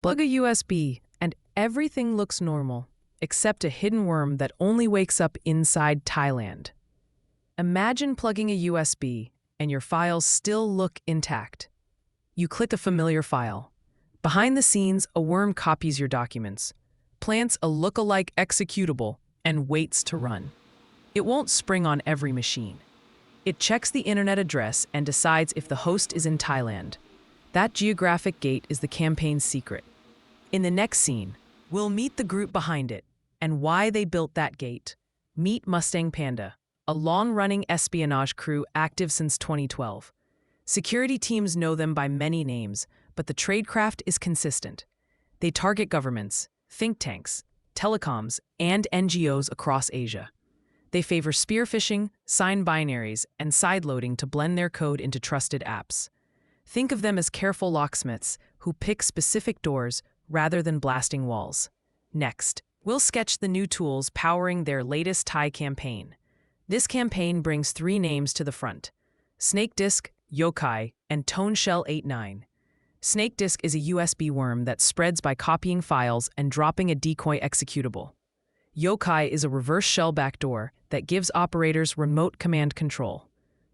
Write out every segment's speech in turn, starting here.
Plug a USB, and everything looks normal, except a hidden worm that only wakes up inside Thailand. Imagine plugging a USB, and your files still look intact. You click a familiar file. Behind the scenes, a worm copies your documents, plants a look-alike executable, and waits to run. It won't spring on every machine. It checks the internet address and decides if the host is in Thailand. That geographic gate is the campaign's secret. In the next scene, we'll meet the group behind it and why they built that gate. Meet Mustang Panda, a long-running espionage crew active since 2012. Security teams know them by many names, but the tradecraft is consistent. They target governments, think tanks, telecoms, and NGOs across Asia. They favor spear-phishing, signed binaries, and sideloading to blend their code into trusted apps. Think of them as careful locksmiths who pick specific doors rather than blasting walls. Next, we'll sketch the new tools powering their latest Thai campaign. This campaign brings 3 names to the front: SnakeDisk, Yokai, and TONESHELL 89. SnakeDisk is a USB worm that spreads by copying files and dropping a decoy executable. Yokai is a reverse shell backdoor that gives operators remote command control.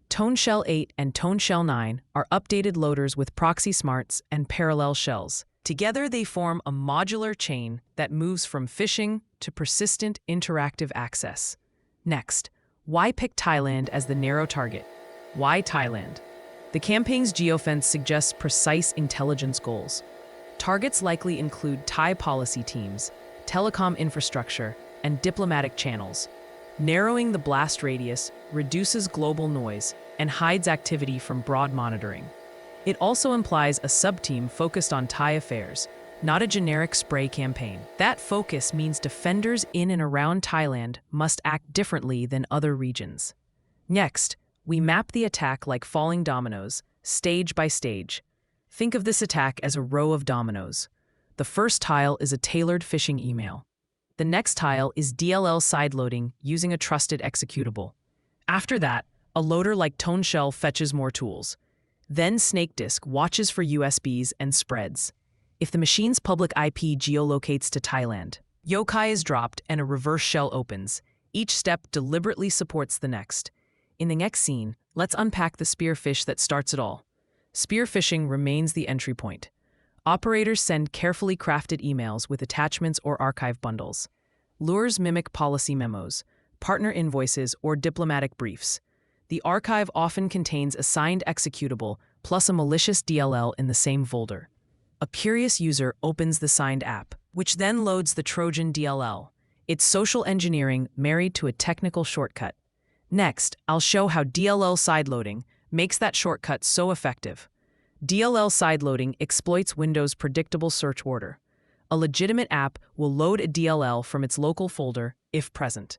TONESHELL 8 and TONESHELL 9 are updated loaders with proxy smarts and parallel shells. Together, they form a modular chain that moves from phishing to persistent interactive access. Next, why pick Thailand as the narrow target? Why Thailand? The campaign's geofence suggests precise intelligence goals. Targets likely include Thai policy teams, telecom infrastructure, and diplomatic channels. Narrowing the blast radius reduces global noise and hides activity from broad monitoring. It also implies a sub-team focused on Thai affairs, not a generic spray campaign. That focus means defenders in and around Thailand must act differently than other regions. Next, we map the attack like falling dominoes, stage by stage. Think of this attack as a row of dominoes. The first tile is a tailored phishing email. The next tile is DLL sideloading using a trusted executable. After that, a loader like TONESHELL fetches more tools. Then SnakeDisk watches for USBs and spreads. If the machine's public IP geolocates to Thailand, Yokai is dropped and a reverse shell opens. Each step deliberately supports the next. In the next scene, let's unpack the spear-phish that starts it all. Spear-phishing remains the entry point. Operators send carefully crafted emails with attachments or archive bundles. Lures mimic policy memos, partner invoices, or diplomatic briefs. The archive often contains a signed executable plus a malicious DLL in the same folder. A curious user opens the signed app, which then loads the Trojan DLL. It's social engineering married to a technical shortcut. Next, I'll show how DLL sideloading makes that shortcut so effective. DLL sideloading exploits Windows' predictable search order. A legitimate app will load a DLL from its local folder, if present.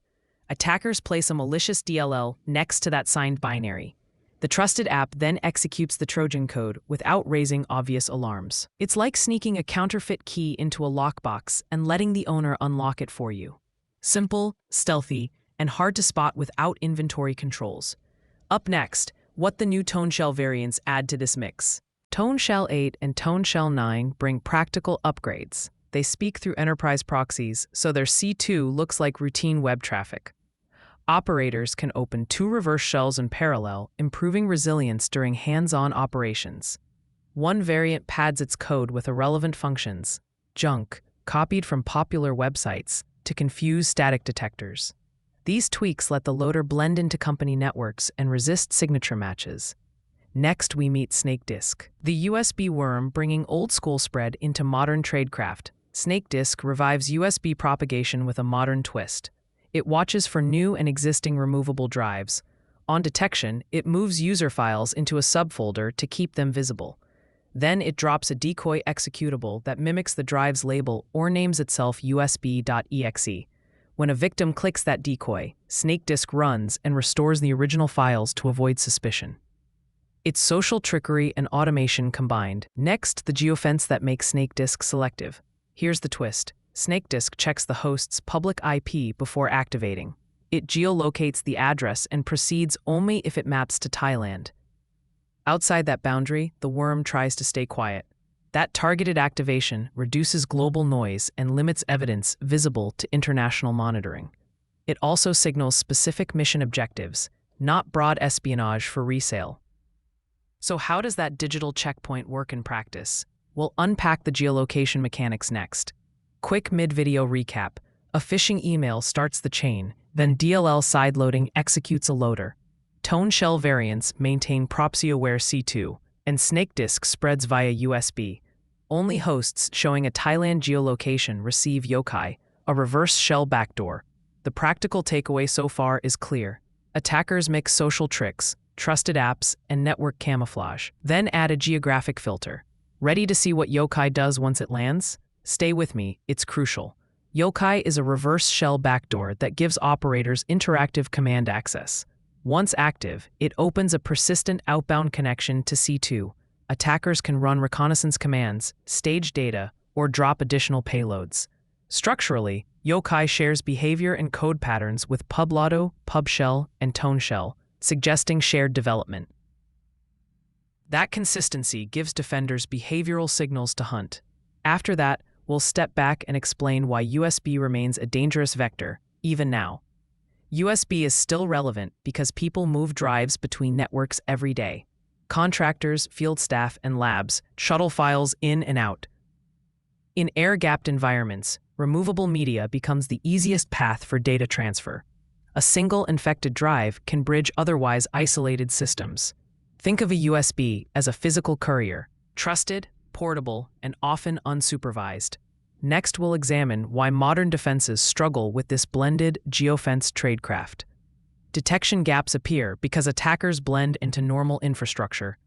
Attackers place a malicious DLL next to that signed binary. The trusted app then executes the Trojan code without raising obvious alarms. It's like sneaking a counterfeit key into a lockbox and letting the owner unlock it for you. Simple, stealthy, and hard to spot without inventory controls. Up next, what the new TONESHELL variants add to this mix. TONESHELL 8 and TONESHELL 9 bring practical upgrades. They speak through enterprise proxies, so their C2 looks like routine web traffic. Operators can open 2 reverse shells in parallel, improving resilience during hands-on operations. One variant pads its code with irrelevant functions, junk, copied from popular websites, to confuse static detectors. These tweaks let the loader blend into company networks and resist signature matches. Next, we meet SnakeDisk, the USB worm bringing old-school spread into modern tradecraft. SnakeDisk revives USB propagation with a modern twist. It watches for new and existing removable drives. On detection, it moves user files into a subfolder to keep them visible. Then it drops a decoy executable that mimics the drive's label or names itself USB.exe. When a victim clicks that decoy, SnakeDisk runs and restores the original files to avoid suspicion. It's social trickery and automation combined. Next, the geofence that makes SnakeDisk selective. Here's the twist. SnakeDisk checks the host's public IP before activating. It geolocates the address and proceeds only if it maps to Thailand. Outside that boundary, the worm tries to stay quiet. That targeted activation reduces global noise and limits evidence visible to international monitoring. It also signals specific mission objectives, not broad espionage for resale. So how does that digital checkpoint work in practice? We'll unpack the geolocation mechanics next. Quick mid-video recap. A phishing email starts the chain, then DLL sideloading executes a loader. TONESHELL variants maintain proxy-aware C2, and SnakeDisk spreads via USB. Only hosts showing a Thailand geolocation receive Yokai, a reverse shell backdoor. The practical takeaway so far is clear. Attackers mix social tricks, trusted apps, and network camouflage, then add a geographic filter. Ready to see what Yokai does once it lands? Stay with me, it's crucial. Yokai is a reverse shell backdoor that gives operators interactive command access. Once active, it opens a persistent outbound connection to C2. Attackers can run reconnaissance commands, stage data, or drop additional payloads. Structurally, Yokai shares behavior and code patterns with PubLotto, PubShell, and TONESHELL, suggesting shared development. That consistency gives defenders behavioral signals to hunt. After that, we'll step back and explain why USB remains a dangerous vector, even now. USB is still relevant because people move drives between networks every day. Contractors, field staff, and labs shuttle files in and out. In air-gapped environments, removable media becomes the easiest path for data transfer. A single infected drive can bridge otherwise isolated systems. Think of a USB as a physical courier, trusted, portable, and often unsupervised. Next, we'll examine why modern defenses struggle with this blended geofence tradecraft. Detection gaps appear because attackers blend into normal infrastructure.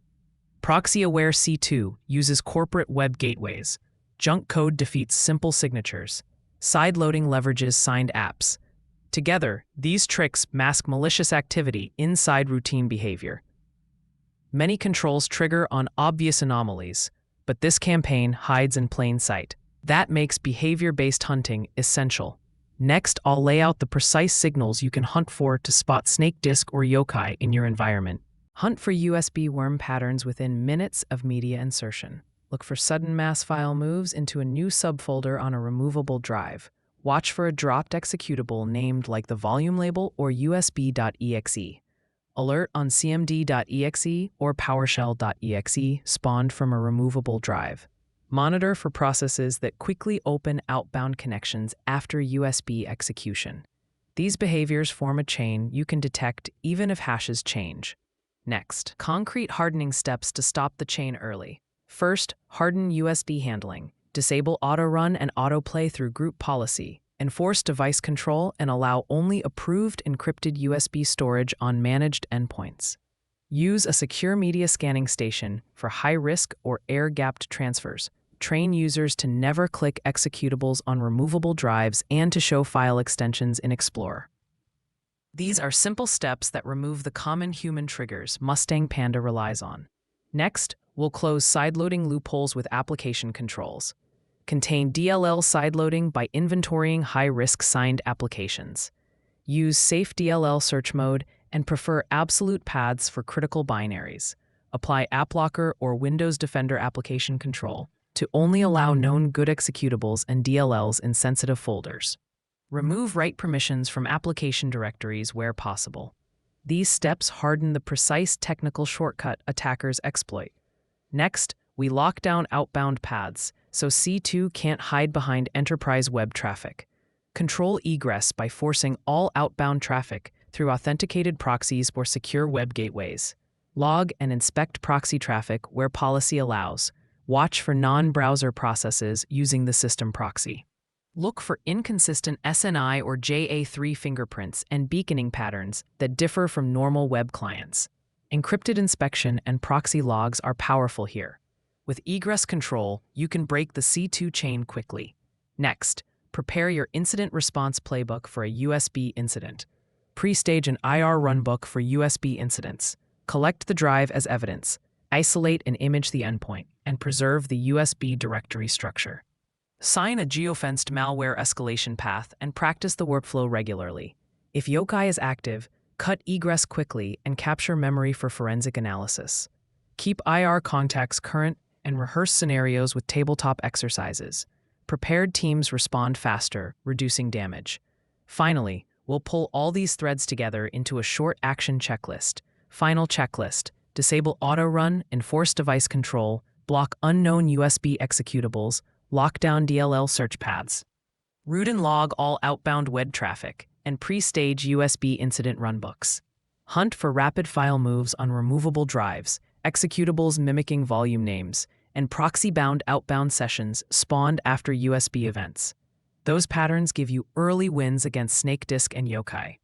Proxy-aware C2 uses corporate web gateways. Junk code defeats simple signatures. Sideloading leverages signed apps. Together, these tricks mask malicious activity inside routine behavior. Many controls trigger on obvious anomalies, but this campaign hides in plain sight. That makes behavior-based hunting essential. Next, I'll lay out the precise signals you can hunt for to spot SnakeDisk or Yokai in your environment. Hunt for USB worm patterns within minutes of media insertion. Look for sudden mass file moves into a new subfolder on a removable drive. Watch for a dropped executable named like the volume label or USB.exe. Alert on cmd.exe or PowerShell.exe spawned from a removable drive. Monitor for processes that quickly open outbound connections after USB execution. These behaviors form a chain you can detect even if hashes change. Next, concrete hardening steps to stop the chain early. First, harden USB handling. Disable auto-run and autoplay through group policy. Enforce device control and allow only approved encrypted USB storage on managed endpoints. Use a secure media scanning station for high-risk or air-gapped transfers. Train users to never click executables on removable drives and to show file extensions in Explorer. These are simple steps that remove the common human triggers Mustang Panda relies on. Next, we'll close sideloading loopholes with application controls. Contain DLL sideloading by inventorying high-risk signed applications. Use safe DLL search mode and prefer absolute paths for critical binaries. Apply AppLocker or Windows Defender application control to only allow known good executables and DLLs in sensitive folders. Remove write permissions from application directories where possible. These steps harden the precise technical shortcut attackers exploit. Next, we lock down outbound paths so C2 can't hide behind enterprise web traffic. Control egress by forcing all outbound traffic through authenticated proxies or secure web gateways. Log and inspect proxy traffic where policy allows. Watch for non-browser processes using the system proxy. Look for inconsistent SNI or JA3 fingerprints and beaconing patterns that differ from normal web clients. Encrypted inspection and proxy logs are powerful here. With egress control, you can break the C2 chain quickly. Next, prepare your incident response playbook for a USB incident. Pre-stage an IR runbook for USB incidents. Collect the drive as evidence. Isolate and image the endpoint, and preserve the USB directory structure. Sign a geofenced malware escalation path and practice the workflow regularly. If Yokai is active, cut egress quickly and capture memory for forensic analysis. Keep IR contacts current and rehearse scenarios with tabletop exercises. Prepared teams respond faster, reducing damage. Finally, we'll pull all these threads together into a short action checklist. Final checklist: disable auto-run, enforce device control, block unknown USB executables, lock down DLL search paths. Route and log all outbound web traffic, and pre-stage USB incident runbooks. Hunt for rapid file moves on removable drives, executables mimicking volume names, and proxy-bound outbound sessions spawned after USB events. Those patterns give you early wins against SnakeDisk and Yokai.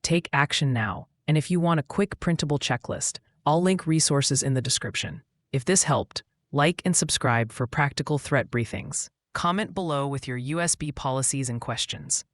Take action now, and if you want a quick printable checklist, I'll link resources in the description. If this helped, like and subscribe for practical threat briefings. Comment below with your USB policies and questions.